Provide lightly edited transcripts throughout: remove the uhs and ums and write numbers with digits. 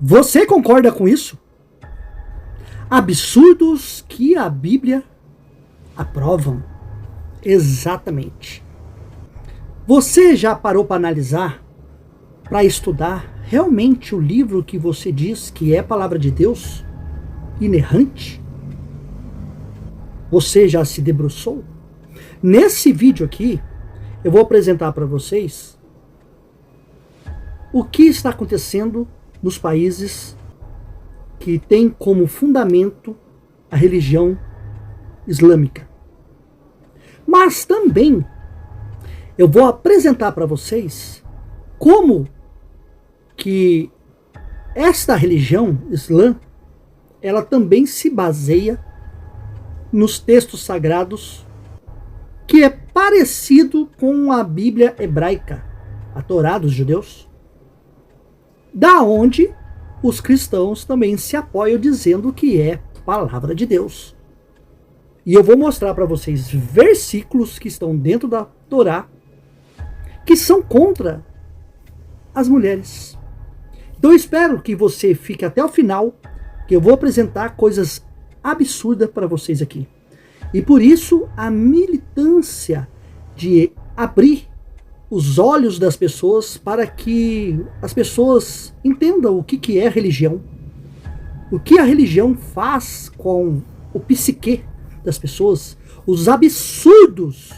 Você concorda com isso? Absurdos que a Bíblia aprovam. Exatamente. Você já parou para analisar, para estudar realmente o livro que você diz que é a palavra de Deus, inerrante? Você já se debruçou? Nesse vídeo aqui, eu vou apresentar para vocês o que está acontecendo nos países que têm como fundamento a religião islâmica. Mas também eu vou apresentar para vocês como que esta religião islã, ela também se baseia nos textos sagrados que é parecido com a Bíblia hebraica, a Torá dos judeus, da onde os cristãos também se apoiam dizendo que é palavra de Deus. E eu vou mostrar para vocês versículos que estão dentro da Torá que são contra as mulheres. Então eu espero que você fique até o final, que eu vou apresentar coisas absurdas para vocês aqui. E por isso a militância de abrir os olhos das pessoas para que as pessoas entendam o que é religião. O que a religião faz com o psique das pessoas, os absurdos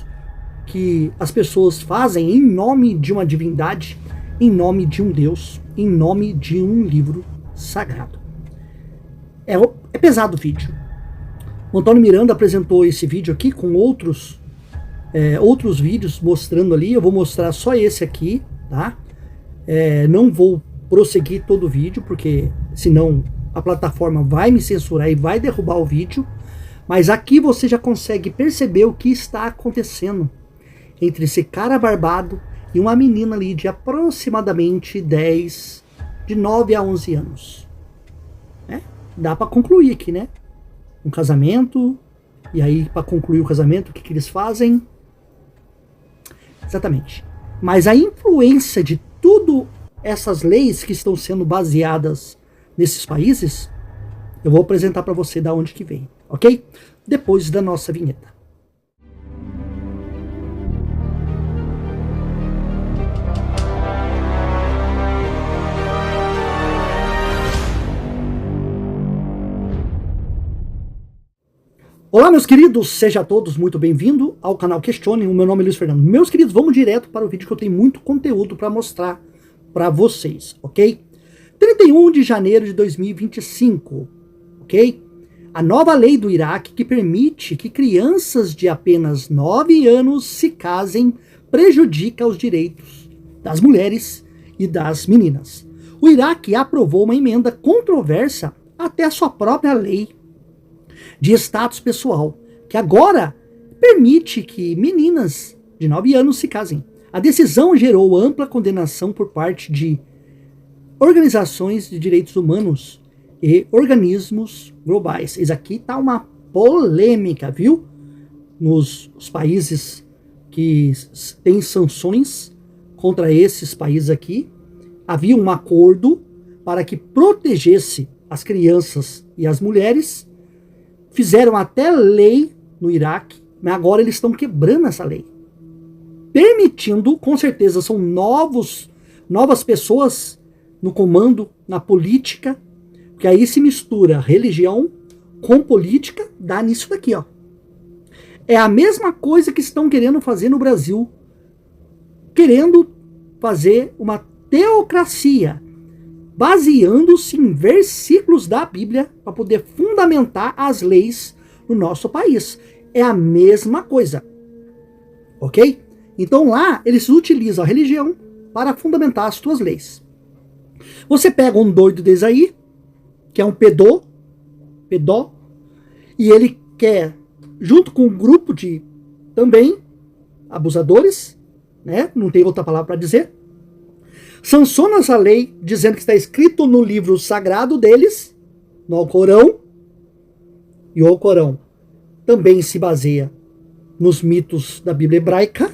que as pessoas fazem em nome de uma divindade, em nome de um Deus, em nome de um livro sagrado. É pesado o vídeo. O Antônio Miranda apresentou esse vídeo aqui com outros vídeos mostrando ali. Eu vou mostrar só esse aqui, tá? Não vou prosseguir todo o vídeo, porque senão a plataforma vai me censurar e vai derrubar o vídeo. Mas aqui você já consegue perceber o que está acontecendo entre esse cara barbado e uma menina ali de aproximadamente de 9 a 11 anos. Dá para concluir aqui, né? Um casamento, e aí para concluir o casamento, o que eles fazem? Exatamente. Mas a influência de tudo essas leis que estão sendo baseadas nesses países, eu vou apresentar para você da onde que vem, ok? Depois da nossa vinheta. Olá, meus queridos, sejam todos muito bem-vindos ao canal Questione. O meu nome é Luiz Fernando. Meus queridos, vamos direto para o vídeo que eu tenho muito conteúdo para mostrar para vocês, ok? 31 de janeiro de 2025, ok? A nova lei do Iraque que permite que crianças de apenas 9 anos se casem prejudica os direitos das mulheres e das meninas. O Iraque aprovou uma emenda controversa até a sua própria lei de status pessoal, que agora permite que meninas de 9 anos se casem. A decisão gerou ampla condenação por parte de organizações de direitos humanos e organismos globais. Isso aqui está uma polêmica, viu? Nos países que têm sanções contra esses países aqui, havia um acordo para que protegesse as crianças e as mulheres. Fizeram até lei no Iraque, mas agora eles estão quebrando essa lei. Permitindo, com certeza, são novas pessoas no comando, na política, porque aí se mistura religião com política, dá nisso daqui, ó. É a mesma coisa que estão querendo fazer no Brasil, querendo fazer uma teocracia, baseando-se em versículos da Bíblia para poder fundamentar as leis no nosso país. É a mesma coisa, ok? Então lá eles utilizam a religião para fundamentar as suas leis. Você pega um doido desse aí, que é um pedó, e ele quer, junto com um grupo de também abusadores, né? Não tem outra palavra para dizer, sanciona essa lei, dizendo que está escrito no livro sagrado deles, no Alcorão, e o Alcorão também se baseia nos mitos da Bíblia hebraica,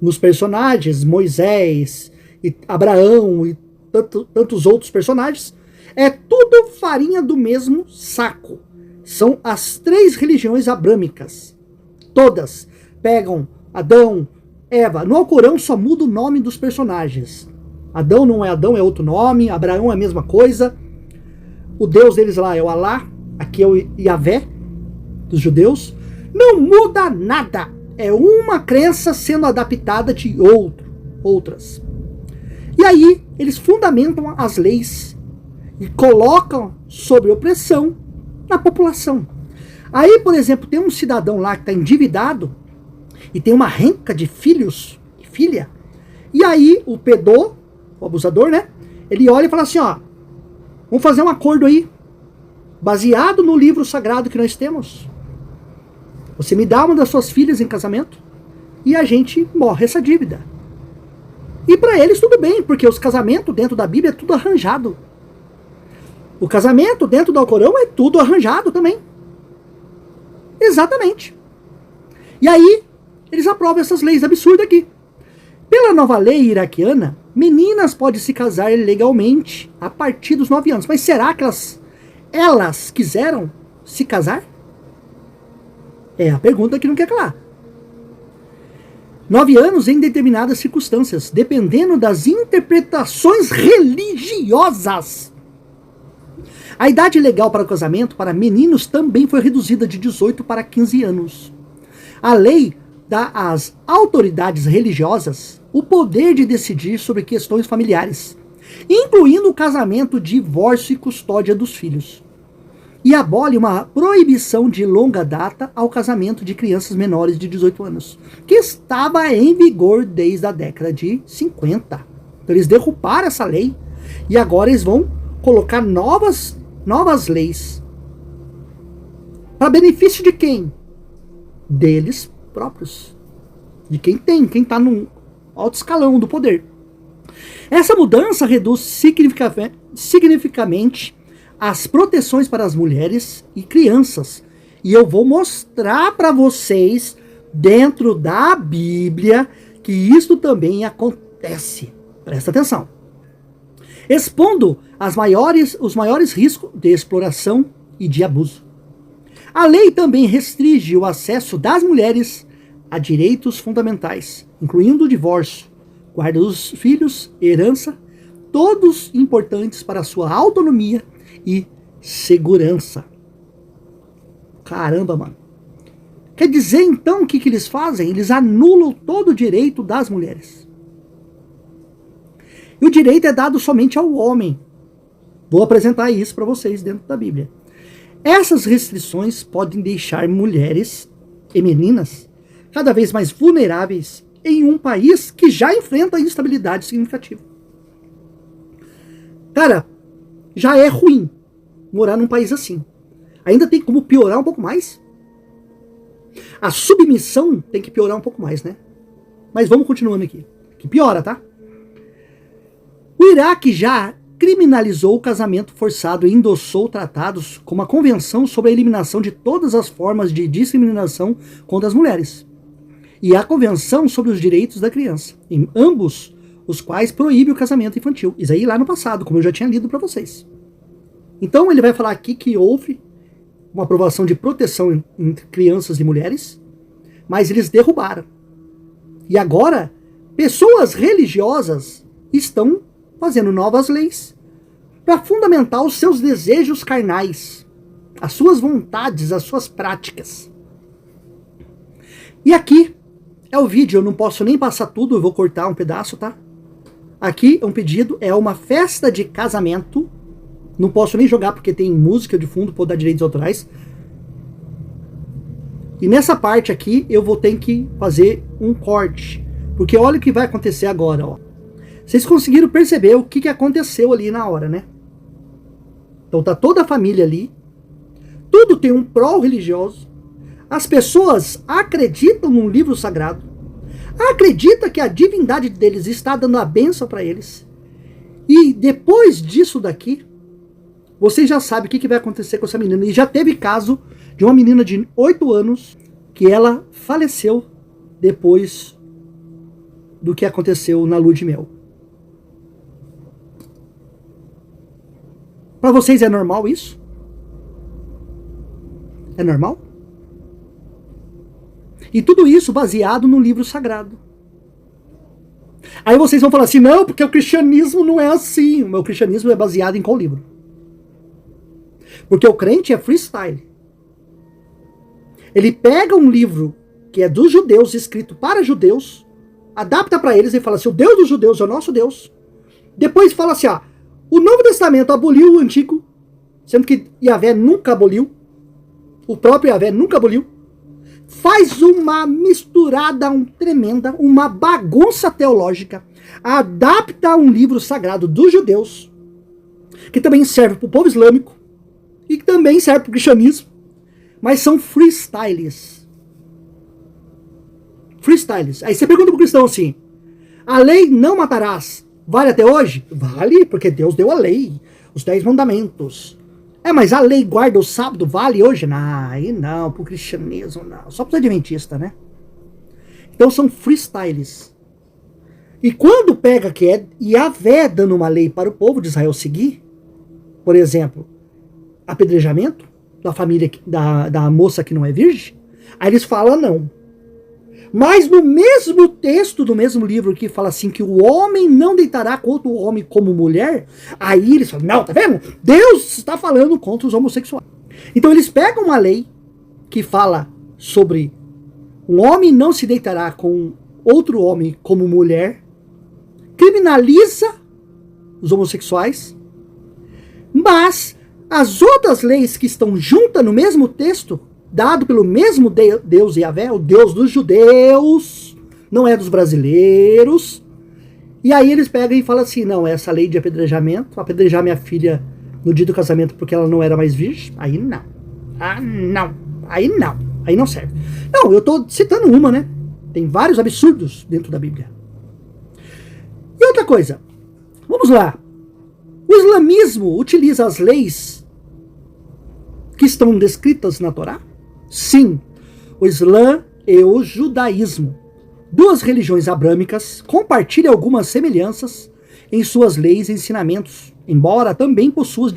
nos personagens, Moisés, e Abraão e tantos outros personagens. É tudo farinha do mesmo saco. São as 3 religiões abrâmicas. Todas pegam Adão, Eva. No Alcorão só muda o nome dos personagens. Adão não é Adão, é outro nome. Abraão é a mesma coisa. O Deus deles lá é o Alá. Aqui é o Yahvé dos judeus. Não muda nada. É uma crença sendo adaptada de outras. E aí eles fundamentam as leis e colocam sobre opressão na população. Aí, por exemplo, tem um cidadão lá que está endividado e tem uma renca de filhos e filha. E aí o pedô, o abusador, né? Ele olha e fala assim, ó, vamos fazer um acordo aí, baseado no livro sagrado que nós temos. Você me dá uma das suas filhas em casamento e a gente morre essa dívida. E para eles tudo bem, porque os casamentos dentro da Bíblia é tudo arranjado. O casamento dentro do Alcorão é tudo arranjado também. Exatamente. E aí, eles aprovam essas leis absurdas aqui. Pela nova lei iraquiana, meninas podem se casar legalmente a partir dos 9 anos. Mas será que elas quiseram se casar? É a pergunta que não quer calar. 9 anos em determinadas circunstâncias, dependendo das interpretações religiosas. A idade legal para o casamento para meninos também foi reduzida de 18 para 15 anos. A lei dá às autoridades religiosas o poder de decidir sobre questões familiares, incluindo o casamento, divórcio e custódia dos filhos. E abole uma proibição de longa data ao casamento de crianças menores de 18 anos, que estava em vigor desde a década de 50. Então eles derrubaram essa lei e agora eles vão colocar novas leis. Para benefício de quem? Deles próprios. De quem está no alto escalão do poder. Essa mudança reduz significativamente as proteções para as mulheres e crianças. E eu vou mostrar para vocês, dentro da Bíblia, que isso também acontece. Presta atenção. Expondo os maiores riscos de exploração e de abuso. A lei também restringe o acesso das mulheres a direitos fundamentais, incluindo o divórcio, guarda dos filhos, herança, todos importantes para a sua autonomia e segurança. Caramba, mano. Quer dizer, então, o que eles fazem? Eles anulam todo o direito das mulheres. E o direito é dado somente ao homem. Vou apresentar isso para vocês dentro da Bíblia. Essas restrições podem deixar mulheres e meninas cada vez mais vulneráveis em um país que já enfrenta instabilidade significativa. Cara, já é ruim morar num país assim. Ainda tem como piorar um pouco mais? A submissão tem que piorar um pouco mais, né? Mas vamos continuando aqui. Que piora, tá? O Iraque já criminalizou o casamento forçado e endossou tratados como a Convenção sobre a Eliminação de Todas as Formas de Discriminação contra as Mulheres e a Convenção sobre os Direitos da Criança, em ambos os quais proíbe o casamento infantil. Isso aí lá no passado, como eu já tinha lido para vocês. Então ele vai falar aqui que houve uma aprovação de proteção entre crianças e mulheres, mas eles derrubaram. E agora, pessoas religiosas estão fazendo novas leis para fundamentar os seus desejos carnais, as suas vontades, as suas práticas. E aqui é o vídeo, eu não posso nem passar tudo, eu vou cortar um pedaço, tá? Aqui é um pedido, é uma festa de casamento. Não posso nem jogar porque tem música de fundo, pode dar direitos autorais. E nessa parte aqui eu vou ter que fazer um corte, porque olha o que vai acontecer agora, ó. Vocês conseguiram perceber o que aconteceu ali na hora, né? Então tá toda a família ali. Tudo tem um pró religioso. As pessoas acreditam num livro sagrado. Acreditam que a divindade deles está dando a bênção para eles. E depois disso daqui, vocês já sabem o que vai acontecer com essa menina. E já teve caso de uma menina de 8 anos que ela faleceu depois do que aconteceu na lua de mel. Para vocês é normal isso? É normal? E tudo isso baseado no livro sagrado. Aí vocês vão falar assim, não, porque o cristianismo não é assim. O meu cristianismo é baseado em qual livro? Porque o crente é freestyle. Ele pega um livro que é dos judeus, escrito para judeus, adapta para eles e fala assim, o Deus dos judeus é o nosso Deus. Depois fala assim, o Novo Testamento aboliu o Antigo, sendo que Yahvé nunca aboliu. O próprio Yahvé nunca aboliu. Faz uma misturada tremenda, uma bagunça teológica, adapta um livro sagrado dos judeus, que também serve para o povo islâmico, e que também serve para o cristianismo, mas são freestyles. Freestyles. Aí você pergunta para o cristão assim, a lei não matarás vale até hoje? Vale, porque Deus deu a lei, os 10 mandamentos. Mas a lei guarda o sábado vale hoje? Não, aí não, pro cristianismo não. Só pro adventista, né? Então são freestyles. E quando pega que é Yahvé dando uma lei para o povo de Israel seguir, por exemplo, apedrejamento da família, da moça que não é virgem, aí eles falam não. Mas no mesmo texto do mesmo livro que fala assim que o homem não deitará contra o homem como mulher, aí eles falam, não, tá vendo? Deus está falando contra os homossexuais. Então eles pegam uma lei que fala sobre o homem não se deitará com outro homem como mulher, criminaliza os homossexuais, mas as outras leis que estão juntas no mesmo texto, dado pelo mesmo Deus Yahvé, o Deus dos judeus, não é dos brasileiros. E aí eles pegam e falam assim, não, essa lei de apedrejamento, apedrejar minha filha no dia do casamento porque ela não era mais virgem, aí não. Aí não serve. Não, eu estou citando uma, né? Tem vários absurdos dentro da Bíblia. E outra coisa, vamos lá. O islamismo utiliza as leis que estão descritas na Torá? Sim, o Islã e o judaísmo, duas religiões abrâmicas, compartilham algumas semelhanças em suas leis e ensinamentos, embora também possuem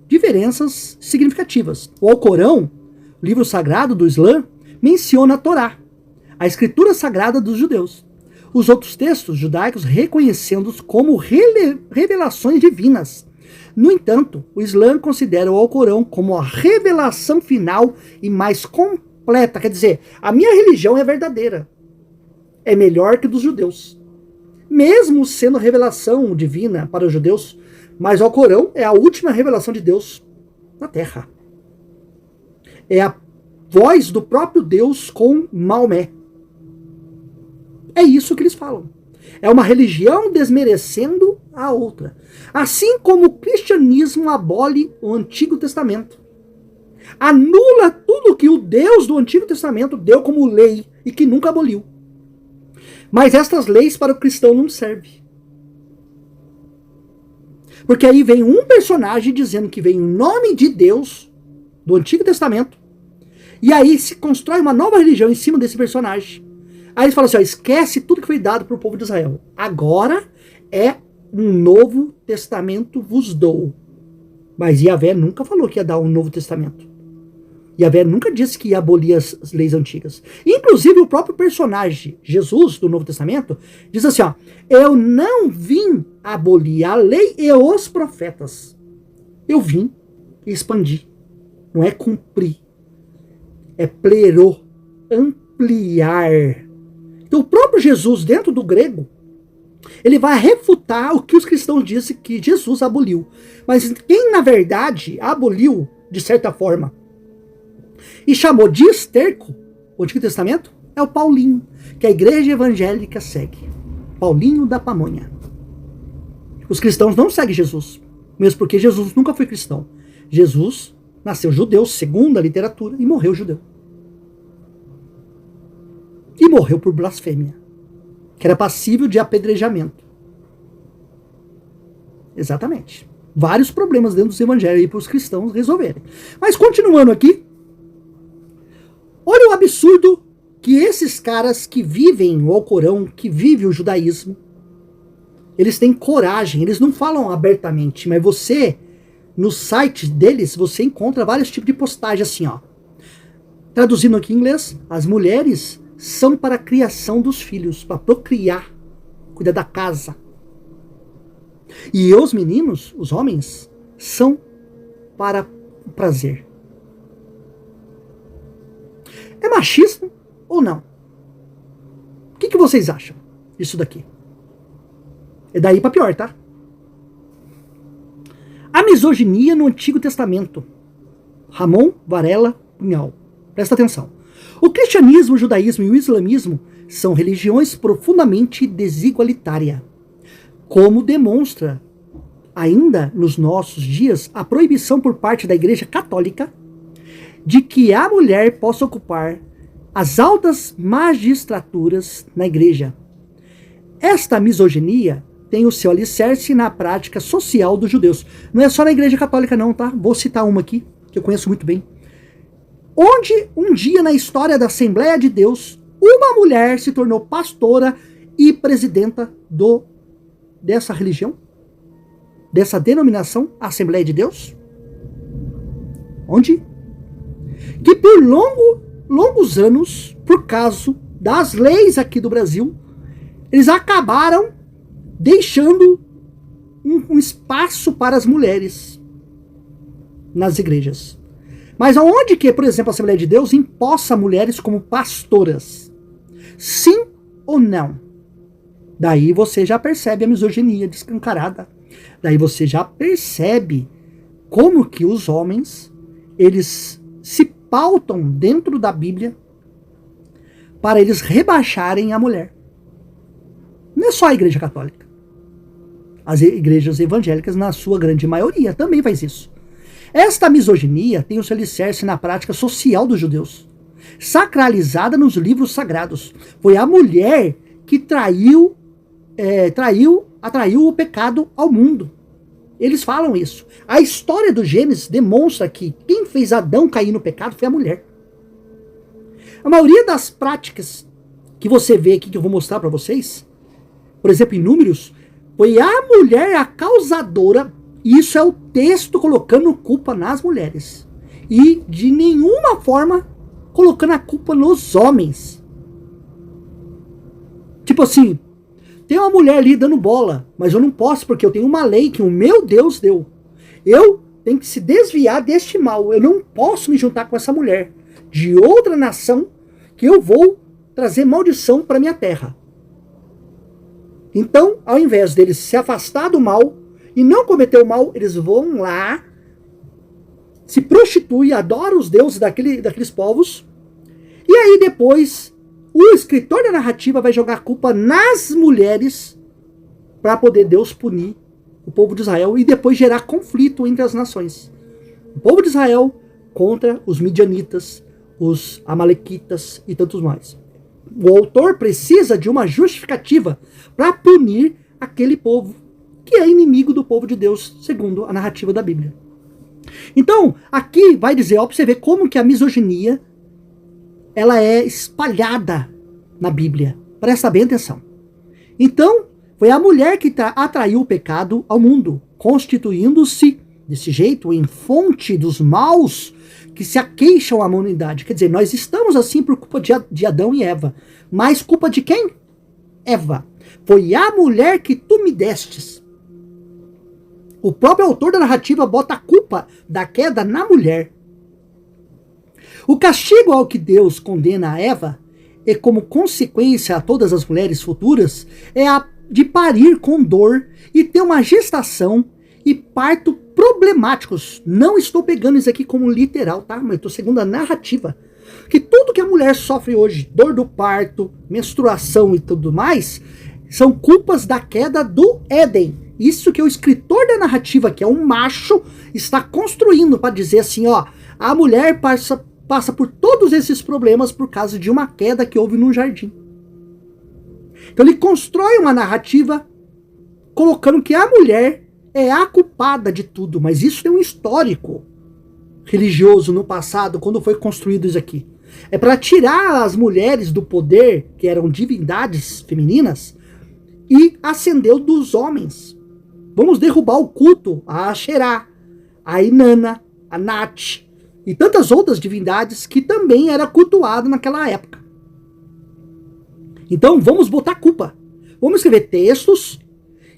diferenças significativas. O Alcorão, livro sagrado do Islã, menciona a Torá, a escritura sagrada dos judeus. Os outros textos judaicos reconhecendo-os como revelações divinas. No entanto, o Islã considera o Alcorão como a revelação final e mais completa. Quer dizer, a minha religião é verdadeira. É melhor que dos judeus. Mesmo sendo revelação divina para os judeus, mas o Alcorão é a última revelação de Deus na Terra. É a voz do próprio Deus com Maomé. É isso que eles falam. É uma religião desmerecendo a outra. Assim como o cristianismo abole o Antigo Testamento. Anula tudo que o Deus do Antigo Testamento deu como lei e que nunca aboliu. Mas estas leis para o cristão não servem. Porque aí vem um personagem dizendo que vem em nome de Deus do Antigo Testamento. E aí se constrói uma nova religião em cima desse personagem. Aí eles falam assim, esquece tudo que foi dado para o povo de Israel. Agora é um novo testamento vos dou. Mas Yahvé nunca falou que ia dar um novo testamento. Yahvé nunca disse que ia abolir as leis antigas. Inclusive o próprio personagem, Jesus, do Novo Testamento, diz assim, eu não vim abolir a lei e os profetas. Eu vim expandir. Não é cumprir. É plerô, ampliar. Então o próprio Jesus, dentro do grego, ele vai refutar o que os cristãos dizem que Jesus aboliu. Mas quem, na verdade, aboliu, de certa forma, e chamou de esterco o Antigo Testamento, é o Paulinho, que a igreja evangélica segue. Paulinho da Pamonha. Os cristãos não seguem Jesus, mesmo porque Jesus nunca foi cristão. Jesus nasceu judeu, segundo a literatura, e morreu judeu. E morreu por blasfêmia, que era passível de apedrejamento. Exatamente. Vários problemas dentro dos evangelhos aí para os cristãos resolverem. Mas continuando aqui, olha o absurdo que esses caras que vivem o Alcorão, que vivem o judaísmo, Eles têm coragem, eles não falam abertamente, mas você, no site deles, você encontra vários tipos de postagem assim, ó. Traduzindo aqui em inglês, as mulheres são para a criação dos filhos, para procriar, cuidar da casa. E os meninos, os homens, são para o prazer. É machismo ou não? O que vocês acham disso daqui? É daí para pior, tá? A misoginia no Antigo Testamento. Ramon Varela Punhal. Presta atenção. O cristianismo, o judaísmo e o islamismo são religiões profundamente desigualitárias, como demonstra ainda nos nossos dias a proibição por parte da Igreja Católica de que a mulher possa ocupar as altas magistraturas na igreja. Esta misoginia tem o seu alicerce na prática social dos judeus. Não é só na Igreja Católica não, tá? Vou citar uma aqui, que eu conheço muito bem. Onde um dia na história da Assembleia de Deus, uma mulher se tornou pastora e presidenta dessa religião, dessa denominação, Assembleia de Deus. Onde? Que por longos anos, por causa das leis aqui do Brasil, eles acabaram deixando um espaço para as mulheres nas igrejas. Mas aonde que, por exemplo, a Assembleia de Deus imposta mulheres como pastoras? Sim ou não? Daí você já percebe a misoginia descancarada. Daí você já percebe como que os homens, eles se pautam dentro da Bíblia para eles rebaixarem a mulher. Não é só a Igreja Católica. As igrejas evangélicas, na sua grande maioria, também faz isso. Esta misoginia tem o seu alicerce na prática social dos judeus, sacralizada nos livros sagrados. Foi a mulher que atraiu o pecado ao mundo. Eles falam isso. A história do Gênesis demonstra que quem fez Adão cair no pecado foi a mulher. A maioria das práticas que você vê aqui, que eu vou mostrar para vocês, por exemplo, em Números, foi a mulher a causadora. Isso é o texto colocando culpa nas mulheres. E de nenhuma forma colocando a culpa nos homens. Tipo assim, tem uma mulher ali dando bola, mas eu não posso porque eu tenho uma lei que o meu Deus deu. Eu tenho que se desviar deste mal. Eu não posso me juntar com essa mulher de outra nação que eu vou trazer maldição para minha terra. Então, ao invés deles se afastar do mal e não cometer o mal, eles vão lá, se prostituem, adoram os deuses daqueles povos, e aí depois o escritor da narrativa vai jogar a culpa nas mulheres para poder Deus punir o povo de Israel e depois gerar conflito entre as nações. O povo de Israel contra os midianitas, os amalequitas e tantos mais. O autor precisa de uma justificativa para punir aquele povo que é inimigo do povo de Deus, segundo a narrativa da Bíblia. Então, aqui vai dizer, ó, para você ver como que a misoginia ela é espalhada na Bíblia. Presta bem atenção. Então, foi a mulher que atraiu o pecado ao mundo, constituindo-se, desse jeito, em fonte dos maus que se aqueixam à humanidade. Quer dizer, nós estamos assim por culpa de Adão e Eva. Mas culpa de quem? Eva. Foi a mulher que tu me destes. O próprio autor da narrativa bota a culpa da queda na mulher. O castigo ao que Deus condena a Eva, e como consequência a todas as mulheres futuras, é a de parir com dor e ter uma gestação e parto problemáticos. Não estou pegando isso aqui como literal, tá? Mas estou segundo a narrativa. Que tudo que a mulher sofre hoje, dor do parto, menstruação e tudo mais, são culpas da queda do Éden. Isso que o escritor da narrativa, que é um macho, está construindo para dizer assim, ó, a mulher passa por todos esses problemas por causa de uma queda que houve no jardim. Então ele constrói uma narrativa colocando que a mulher é a culpada de tudo, mas isso tem um histórico religioso no passado, quando foi construído isso aqui. É para tirar as mulheres do poder, que eram divindades femininas, e ascendeu dos homens. Vamos derrubar o culto a Asherá, a Inanna, a Nat e tantas outras divindades que também era cultuado naquela época. Então vamos botar a culpa. Vamos escrever textos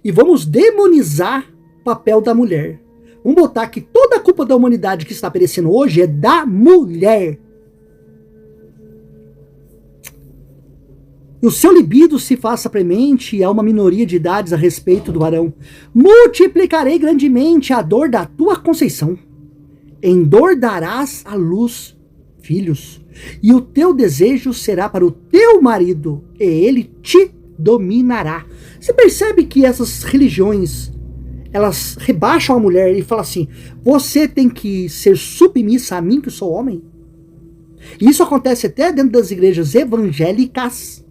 e vamos demonizar o papel da mulher. Vamos botar que toda a culpa da humanidade que está perecendo hoje é da mulher. E o seu libido se faça premente a uma minoria de idades a respeito do varão. Multiplicarei grandemente a dor da tua conceição. Em dor darás à luz filhos. E o teu desejo será para o teu marido, e ele te dominará. Você percebe que essas religiões, elas rebaixam a mulher e falam assim, você tem que ser submissa a mim, que sou homem? E isso acontece até dentro das igrejas evangélicas,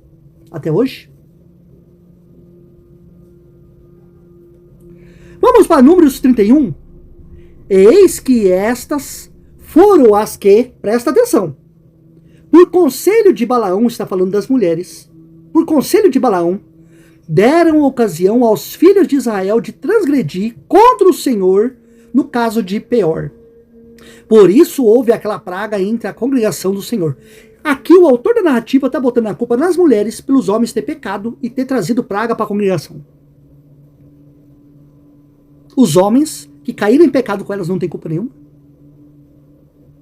até hoje. Vamos para Números 31. Eis que estas foram as que, presta atenção, por conselho de Balaão, está falando das mulheres, por conselho de Balaão, deram ocasião aos filhos de Israel de transgredir contra o Senhor no caso de Peor. Por isso houve aquela praga entre a congregação do Senhor. Aqui o autor da narrativa está botando a culpa nas mulheres pelos homens ter pecado e ter trazido praga para a congregação. Os homens que caíram em pecado com elas não têm culpa nenhuma.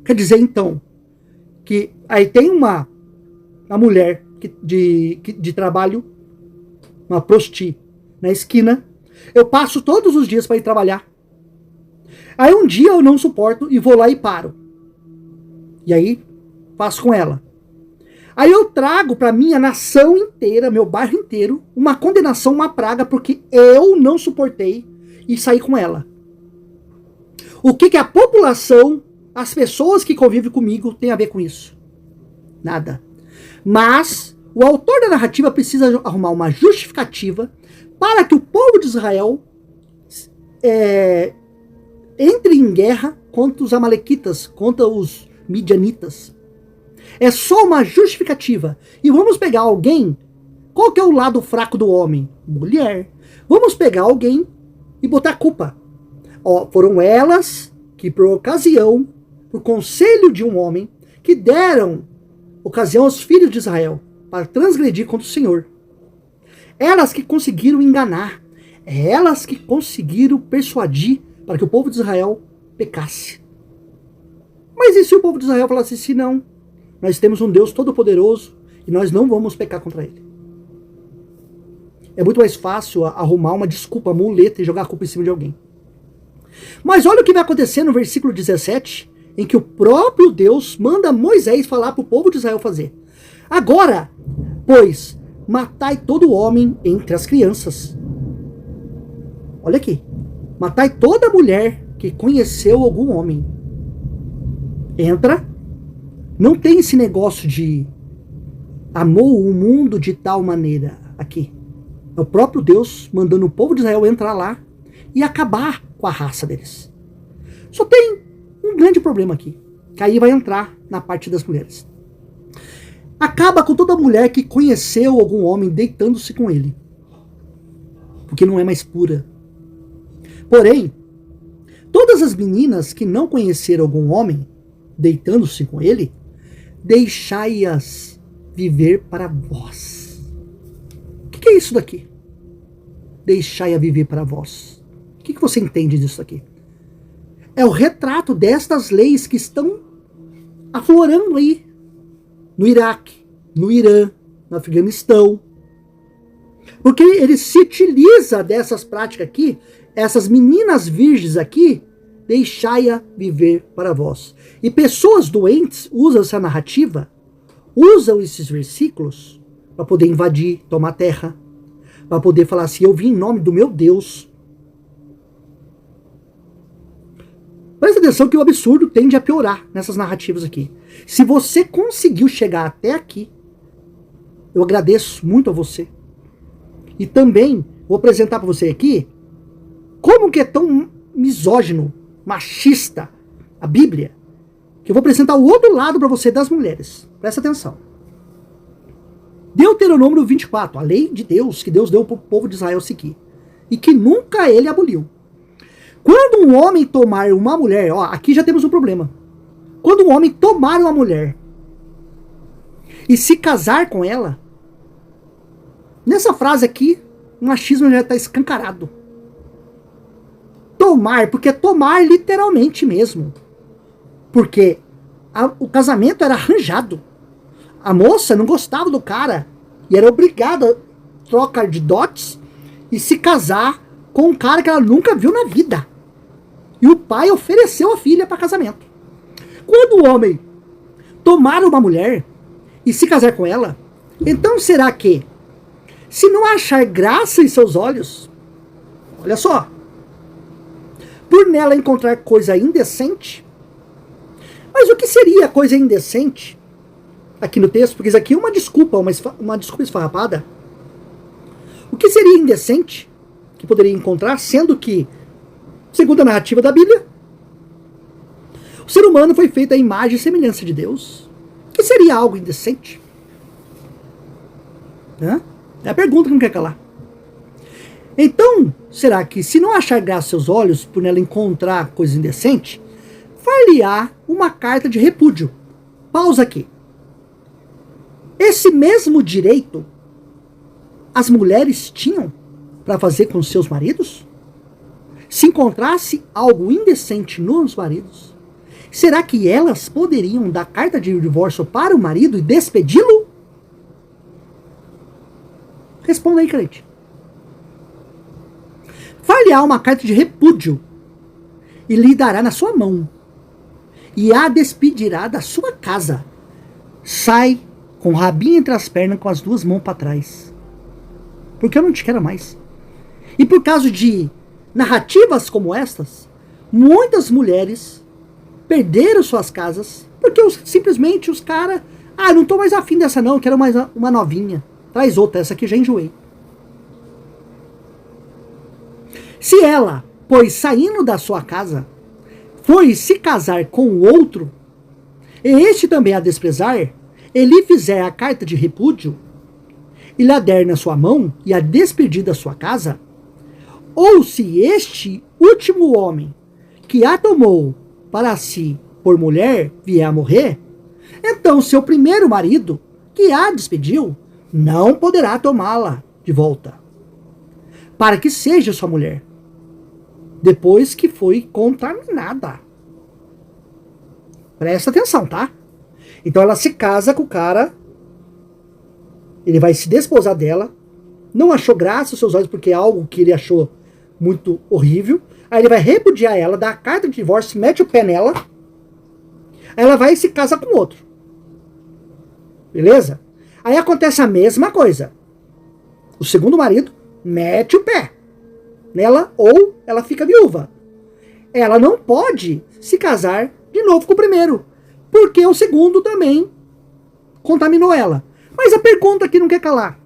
Quer dizer então que aí tem uma mulher de trabalho, uma prosti, na esquina. Eu passo todos os dias para ir trabalhar. Aí um dia eu não suporto e vou lá e paro. E aí passo com ela. Aí eu trago para minha nação inteira, meu bairro inteiro, uma condenação, uma praga, porque eu não suportei e saí com ela. O que a população, as pessoas que convivem comigo, tem a ver com isso? Nada. Mas o autor da narrativa precisa arrumar uma justificativa para que o povo de Israel entre em guerra contra os amalequitas, contra os midianitas. É só uma justificativa. E vamos pegar alguém. Qual que é o lado fraco do homem? Mulher. Vamos pegar alguém e botar a culpa. Ó, foram elas que, por ocasião, por conselho de um homem, que deram ocasião aos filhos de Israel para transgredir contra o Senhor. Elas que conseguiram enganar. Elas que conseguiram persuadir para que o povo de Israel pecasse. Mas e se o povo de Israel falasse assim, não, nós temos um Deus todo-poderoso e nós não vamos pecar contra ele? É muito mais fácil arrumar uma desculpa, uma muleta e jogar a culpa em cima de alguém. Mas olha o que vai acontecer no versículo 17, em que o próprio Deus manda Moisés falar para o povo de Israel fazer. Agora, pois, matai todo homem entre as crianças. Olha aqui. Matai toda mulher que conheceu algum homem. Entra. Não tem esse negócio de amou o mundo de tal maneira aqui. É o próprio Deus mandando o povo de Israel entrar lá e acabar com a raça deles. Só tem um grande problema aqui, que aí vai entrar na parte das mulheres. Acaba com toda mulher que conheceu algum homem deitando-se com ele, porque não é mais pura. Porém, todas as meninas que não conheceram algum homem deitando-se com ele, deixai-as viver para vós. O que é isso daqui? Deixai-a viver para vós. O que você entende disso aqui? É o retrato destas leis que estão aflorando aí no Iraque, no Irã, no Afeganistão. Porque ele se utiliza dessas práticas aqui, essas meninas virgens aqui, deixai-a viver para vós. E pessoas doentes usam essa narrativa, usam esses versículos para poder invadir, tomar terra, para poder falar assim, eu vim em nome do meu Deus. Presta atenção que o absurdo tende a piorar nessas narrativas aqui. Se você conseguiu chegar até aqui, eu agradeço muito a você. E também vou apresentar para você aqui como que é tão misógino, machista a Bíblia, que eu vou apresentar o outro lado para você das mulheres. Presta atenção. Deuteronômio 24, a lei de Deus, que Deus deu para o povo de Israel seguir. E que nunca ele aboliu. Quando um homem tomar uma mulher, ó, aqui já temos um problema. Quando um homem tomar uma mulher e se casar com ela, nessa frase aqui, o machismo já está escancarado. Tomar, porque tomar literalmente mesmo. Porque o casamento era arranjado. A moça não gostava do cara e era obrigada a trocar de dotes e se casar com um cara que ela nunca viu na vida. E o pai ofereceu a filha para casamento. Quando o homem tomar uma mulher e se casar com ela, então será que, se não achar graça em seus olhos, olha só, por nela encontrar coisa indecente, mas o que seria coisa indecente aqui no texto? Porque isso aqui é uma desculpa esfarrapada. O que seria indecente que poderia encontrar, sendo que, segundo a narrativa da Bíblia, o ser humano foi feito à imagem e semelhança de Deus? O que seria algo indecente? É a pergunta que não quer calar. Então, será que, se não achar graça aos seus olhos, por nela encontrar coisa indecente, far-lhe-á uma carta de repúdio? Pausa aqui. Esse mesmo direito as mulheres tinham para fazer com seus maridos? Se encontrasse algo indecente nos maridos, será que elas poderiam dar carta de divórcio para o marido e despedi-lo? Responda aí, crente. Far-lhe-á uma carta de repúdio e lhe dará na sua mão e a despedirá da sua casa. Sai com o rabinho entre as pernas, com as duas mãos para trás, porque eu não te quero mais. E por causa de narrativas como estas, muitas mulheres perderam suas casas, porque simplesmente os caras, não tô mais afim dessa não, quero mais uma novinha, traz outra, essa aqui já enjoei. Se ela, pois saindo da sua casa, foi se casar com o outro, e este também a desprezar, ele fizer a carta de repúdio, e lhe der na sua mão, e a despedir da sua casa, ou se este último homem, que a tomou para si por mulher, vier a morrer, então seu primeiro marido, que a despediu, não poderá tomá-la de volta, para que seja sua mulher, depois que foi contaminada. Presta atenção, tá? Então ela se casa com o cara, ele vai se desposar dela, não achou graça aos seus olhos porque é algo que ele achou muito horrível, aí ele vai repudiar ela, dá a carta de divórcio, mete o pé nela, aí ela vai e se casa com outro. Beleza? Aí acontece a mesma coisa. O segundo marido mete o pé nela ou ela fica viúva. Ela não pode se casar de novo com o primeiro, porque o segundo também contaminou ela. Mas a pergunta aqui não quer calar.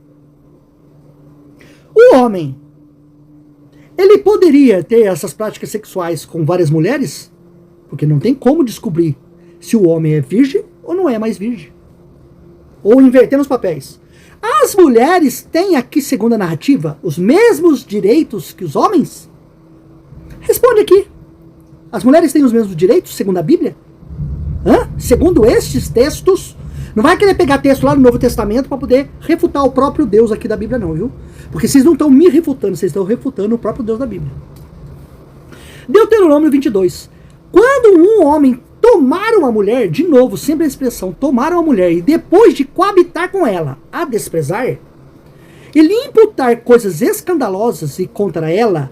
O homem, ele poderia ter essas práticas sexuais com várias mulheres? Porque não tem como descobrir se o homem é virgem ou não é mais virgem. Ou invertendo os papéis. As mulheres têm aqui, segundo a narrativa, os mesmos direitos que os homens? Responde aqui. As mulheres têm os mesmos direitos, segundo a Bíblia? Segundo estes textos, não vai querer pegar texto lá no Novo Testamento para poder refutar o próprio Deus aqui da Bíblia não, viu? Porque vocês não estão me refutando, vocês estão refutando o próprio Deus da Bíblia. Deuteronômio 22. Quando um homem tomar uma mulher, de novo, sempre a expressão, tomar uma mulher, e depois de coabitar com ela, a desprezar, e lhe imputar coisas escandalosas e contra ela,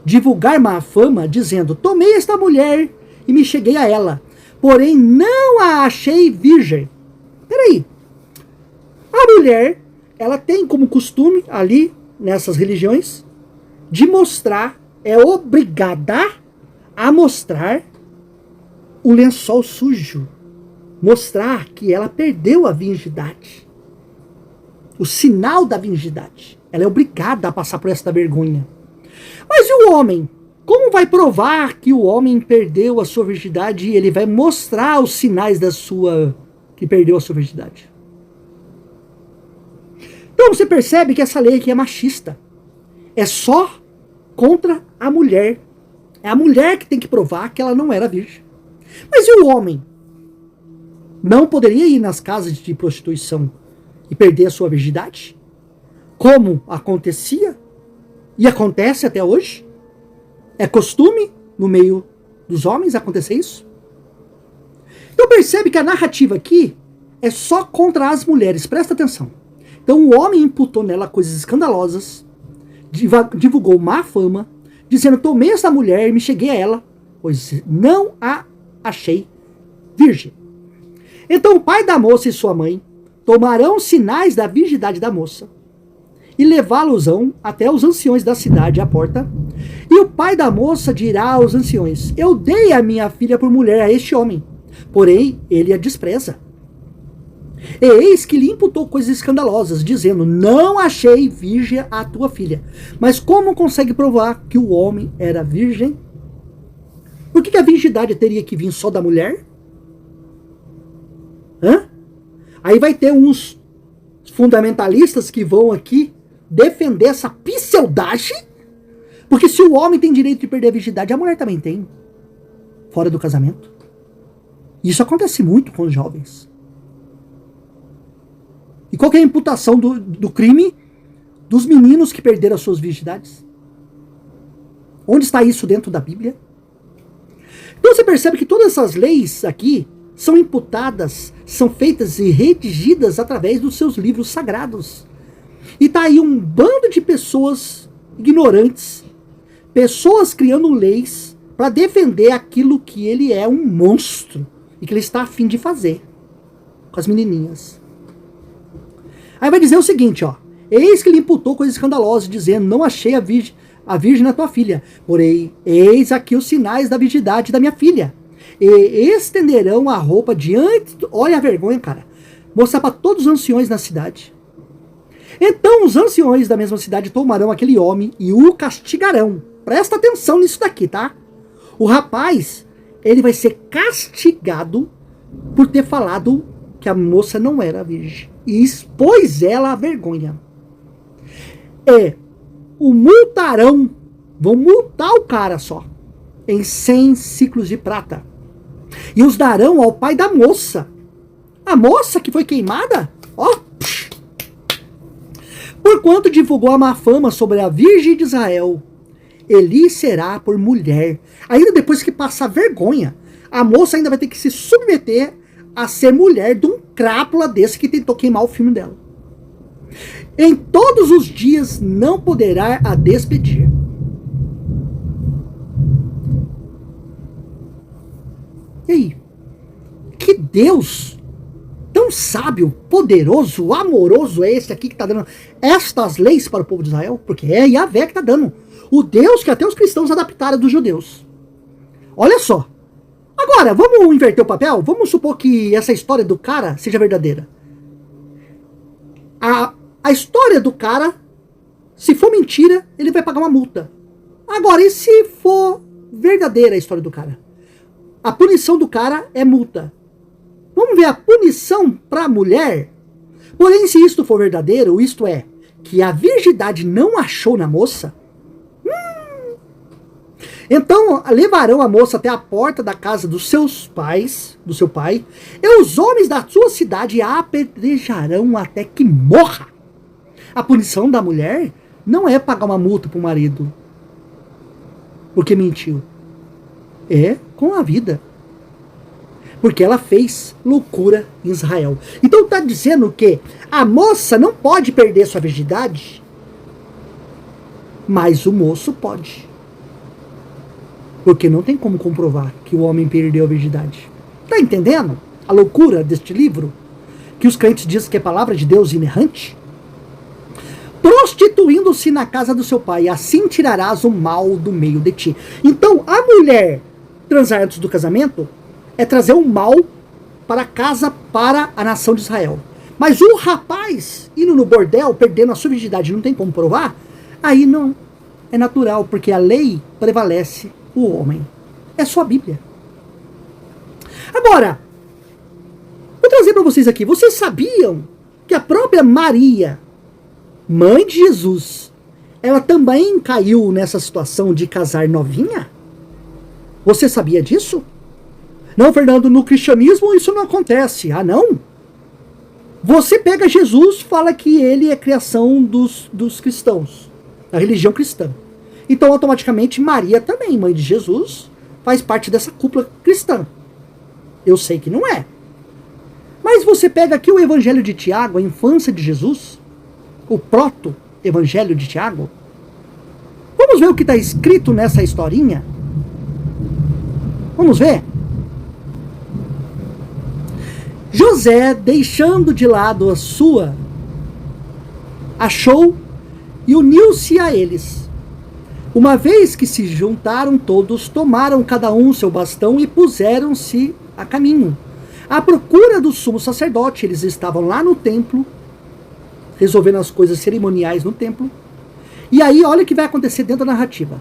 divulgar má fama, dizendo, tomei esta mulher e me cheguei a ela, porém não a achei virgem. Peraí, a mulher, ela tem como costume ali, nessas religiões, de mostrar, é obrigada a mostrar o lençol sujo, mostrar que ela perdeu a virgindade, o sinal da virgindade. Ela é obrigada a passar por essa vergonha. Mas e o homem? Como vai provar que o homem perdeu a sua virgindade e ele vai mostrar os sinais da sua que perdeu a sua virgindade? Então você percebe que essa lei aqui é machista. É só contra a mulher. É a mulher que tem que provar que ela não era virgem. Mas e o homem? Não poderia ir nas casas de prostituição e perder a sua virgindade? Como acontecia e acontece até hoje? É costume no meio dos homens acontecer isso? Então percebe que a narrativa aqui é só contra as mulheres. Presta atenção. Então o homem imputou nela coisas escandalosas, divulgou má fama, dizendo: tomei essa mulher e me cheguei a ela, pois não a achei virgem. Então o pai da moça e sua mãe tomarão sinais da virgindade da moça e levá-los-ão até os anciões da cidade à porta. E o pai da moça dirá aos anciões: eu dei a minha filha por mulher a este homem, porém ele a despreza. E eis que lhe imputou coisas escandalosas, dizendo: não achei virgem a tua filha. Mas como consegue provar que o homem era virgem? Por que a virgindade teria que vir só da mulher? Aí vai ter uns fundamentalistas que vão aqui defender essa pseudagem, porque se o homem tem direito de perder a virgindade, a mulher também tem, fora do casamento. Isso acontece muito com os jovens. E qual que é a imputação do crime dos meninos que perderam as suas virgindades? Onde está isso dentro da Bíblia? Então você percebe que todas essas leis aqui são imputadas, são feitas e redigidas através dos seus livros sagrados. E está aí um bando de pessoas ignorantes, pessoas criando leis para defender aquilo que ele é um monstro e que ele está a fim de fazer com as menininhas. Aí vai dizer o seguinte, ó: eis que lhe imputou coisas escandalosas, dizendo: não achei a virgem na tua filha, porém eis aqui os sinais da virgindade da minha filha. E estenderão a roupa diante, olha a vergonha, cara, mostrar para todos os anciões na cidade. Então os anciões da mesma cidade tomarão aquele homem e o castigarão. Presta atenção nisso daqui, tá? O rapaz, ele vai ser castigado por ter falado que a moça não era virgem e expôs ela à vergonha. O multarão, vão multar o cara só, em 100 ciclos de prata. E os darão ao pai da moça. A moça que foi queimada, ó, porquanto divulgou a má fama sobre a Virgem de Israel, ele será por mulher. Ainda depois que passar vergonha, a moça ainda vai ter que se submeter a ser mulher de um crápula desse que tentou queimar o filme dela. Em todos os dias não poderá a despedir. E aí? Que Deus tão sábio, poderoso, amoroso é esse aqui que está dando estas leis para o povo de Israel? Porque é Yahvé que está dando. O Deus que até os cristãos adaptaram dos judeus. Olha só. Agora, vamos inverter o papel? Vamos supor que essa história do cara seja verdadeira. A história do cara, se for mentira, ele vai pagar uma multa. Agora, e se for verdadeira a história do cara? A punição do cara é multa. Vamos ver a punição para a mulher? Porém, se isto for verdadeiro, isto é, que a virgindade não achou na moça, então levarão a moça até a porta da casa dos seus pais, do seu pai, e os homens da sua cidade a apedrejarão até que morra. A punição da mulher não é pagar uma multa para o marido porque mentiu. É com a vida. Porque ela fez loucura em Israel. Então está dizendo que a moça não pode perder sua virgindade, mas o moço pode. Porque não tem como comprovar que o homem perdeu a virgindade. Está entendendo a loucura deste livro? Que os crentes dizem que é palavra de Deus inerrante? Prostituindo-se na casa do seu pai, assim tirarás o mal do meio de ti. Então, a mulher transar antes do casamento é trazer o mal para casa, para a nação de Israel. Mas o rapaz indo no bordel, perdendo a sua virgindade, não tem como provar, aí não é natural, porque a lei prevalece o homem. É só a Bíblia. Agora, vou trazer para vocês aqui. Vocês sabiam que a própria Maria, mãe de Jesus, ela também caiu nessa situação de casar novinha? Você sabia disso? Não, Fernando, no cristianismo isso não acontece. Ah, não? Você pega Jesus, fala que ele é criação dos cristãos, da religião cristã. Então, automaticamente, Maria também, mãe de Jesus, faz parte dessa cúpula cristã. Eu sei que não é. Mas você pega aqui o Evangelho de Tiago, a infância de Jesus, o proto-evangelho de Tiago. Vamos ver o que está escrito nessa historinha? Vamos ver? José, deixando de lado a sua, achou e uniu-se a eles. Uma vez que se juntaram todos, tomaram cada um seu bastão e puseram-se a caminho. À procura do sumo sacerdote, eles estavam lá no templo, resolvendo as coisas cerimoniais no templo. E aí, olha o que vai acontecer dentro da narrativa.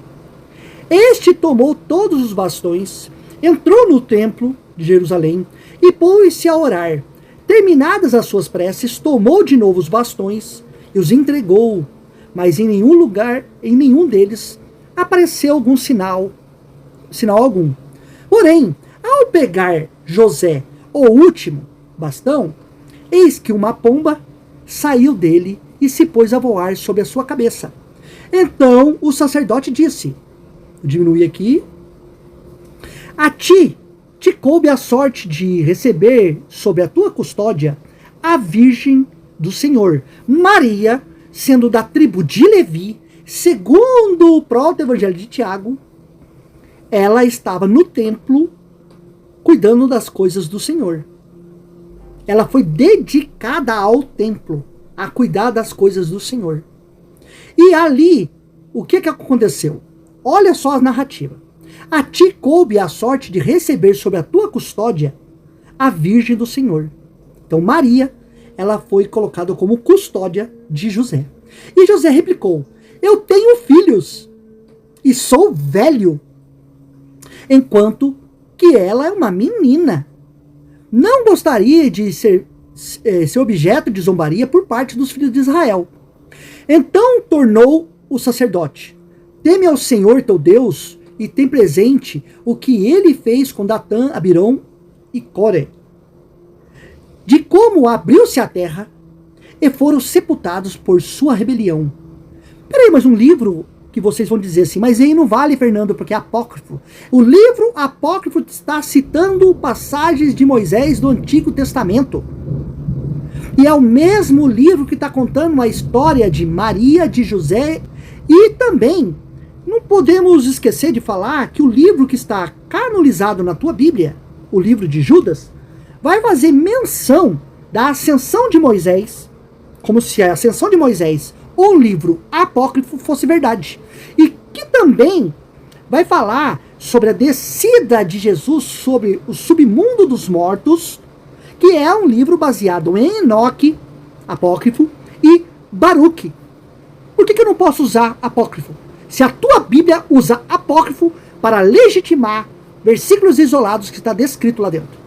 Este tomou todos os bastões, entrou no templo de Jerusalém e pôs-se a orar. Terminadas as suas preces, tomou de novo os bastões e os entregou, mas em nenhum lugar, em nenhum deles, apareceu algum sinal algum. Porém, ao pegar José o último bastão, eis que uma pomba saiu dele e se pôs a voar sobre a sua cabeça. Então o sacerdote disse, diminui aqui, a ti te coube a sorte de receber sob a tua custódia a Virgem do Senhor, Maria, sendo da tribo de Levi, segundo o proto-evangelho de Tiago, ela estava no templo cuidando das coisas do Senhor. Ela foi dedicada ao templo, a cuidar das coisas do Senhor. E ali, o que aconteceu? Olha só a narrativa. A ti coube a sorte de receber sob a tua custódia a Virgem do Senhor. Então Maria, ela foi colocada como custódia de José. E José replicou, eu tenho filhos e sou velho, enquanto que ela é uma menina. Não gostaria de ser objeto de zombaria por parte dos filhos de Israel. Então tornou o sacerdote, teme ao Senhor teu Deus e tem presente o que ele fez com Datã, Abirom e Core, de como abriu-se a terra e foram sepultados por sua rebelião. Peraí, mas um livro que vocês vão dizer assim, mas aí não vale, Fernando, porque é apócrifo. O livro apócrifo está citando passagens de Moisés do Antigo Testamento. E é o mesmo livro que está contando a história de Maria, de José, e também não podemos esquecer de falar que o livro que está canonizado na tua Bíblia, o livro de Judas, vai fazer menção da ascensão de Moisés, como se a ascensão de Moisés, ou um livro apócrifo, fosse verdade. E que também vai falar sobre a descida de Jesus sobre o submundo dos mortos, que é um livro baseado em Enoque, apócrifo, e Baruque. Por que eu não posso usar apócrifo? Se a tua Bíblia usa apócrifo para legitimar versículos isolados que está descrito lá dentro.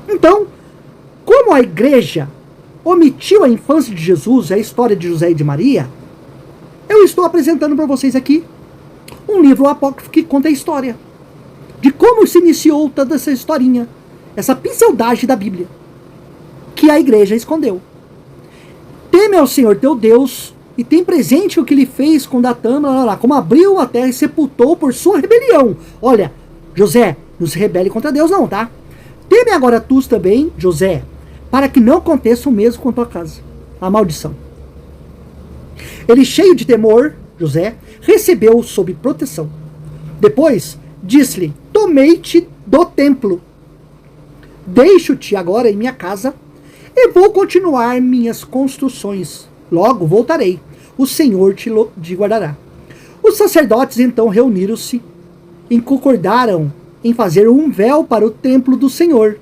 Então, como a igreja omitiu a infância de Jesus, a história de José e de Maria, eu estou apresentando para vocês aqui um livro apócrifo que conta a história de como se iniciou toda essa historinha, essa pinceldagem da Bíblia, que a igreja escondeu. Teme ao Senhor teu Deus e tem presente o que ele fez com Datã, como abriu a terra e sepultou por sua rebelião. Olha, José, não se rebele contra Deus não, tá? Teme agora tu também, José, para que não aconteça o mesmo com a tua casa. A maldição. Ele, cheio de temor, José, recebeu sob proteção. Depois, disse-lhe, tomei-te do templo. Deixo-te agora em minha casa e vou continuar minhas construções. Logo voltarei. O Senhor te guardará. Os sacerdotes então reuniram-se e concordaram em fazer um véu para o templo do Senhor.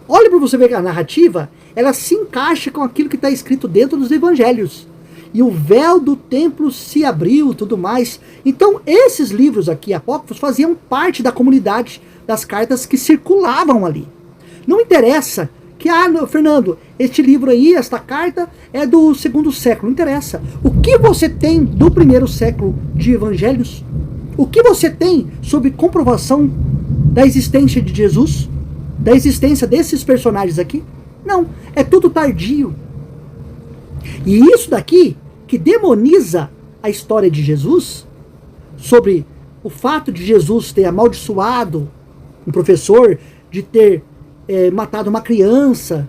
Olha para você ver que a narrativa, ela se encaixa com aquilo que está escrito dentro dos evangelhos. E o véu do templo se abriu e tudo mais. Então esses livros aqui, apócrifos, faziam parte da comunidade das cartas que circulavam ali. Não interessa Que, Fernando, este livro aí, esta carta, é do segundo século. Não interessa. O que você tem do primeiro século de evangelhos? O que você tem sobre comprovação da existência de Jesus? Da existência desses personagens aqui? Não, é tudo tardio. E isso daqui, que demoniza a história de Jesus, sobre o fato de Jesus ter amaldiçoado um professor, de ter matado uma criança,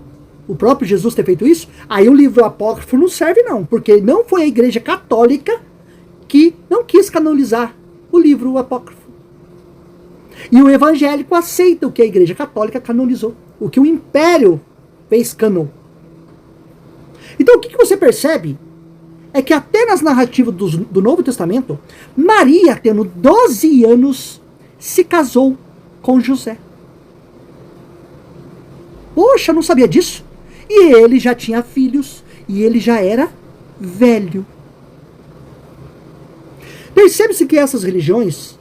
o próprio Jesus ter feito isso, aí o livro apócrifo não serve não, porque não foi a Igreja Católica que não quis canonizar o livro apócrifo. E o evangélico aceita o que a Igreja Católica canonizou, o que o Império fez canon. Então o que você percebe é que até nas narrativas do Novo Testamento, Maria, tendo 12 anos, se casou com José. Poxa, não sabia disso? E ele já tinha filhos, e ele já era velho. Percebe-se que essas religiões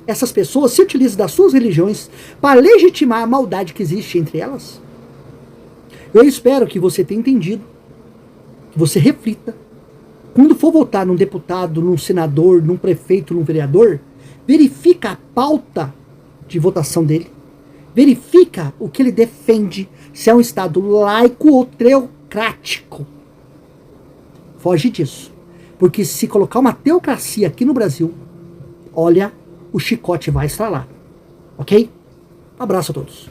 essas pessoas se utilizam das suas religiões para legitimar a maldade que existe entre elas. Eu espero que você tenha entendido, que você reflita. Quando for votar num deputado, num senador, num prefeito, num vereador, verifica a pauta de votação dele. Verifica o que ele defende, se é um Estado laico ou teocrático. Foge disso. Porque se colocar uma teocracia aqui no Brasil, olha, o chicote vai estralar. Ok? Abraço a todos.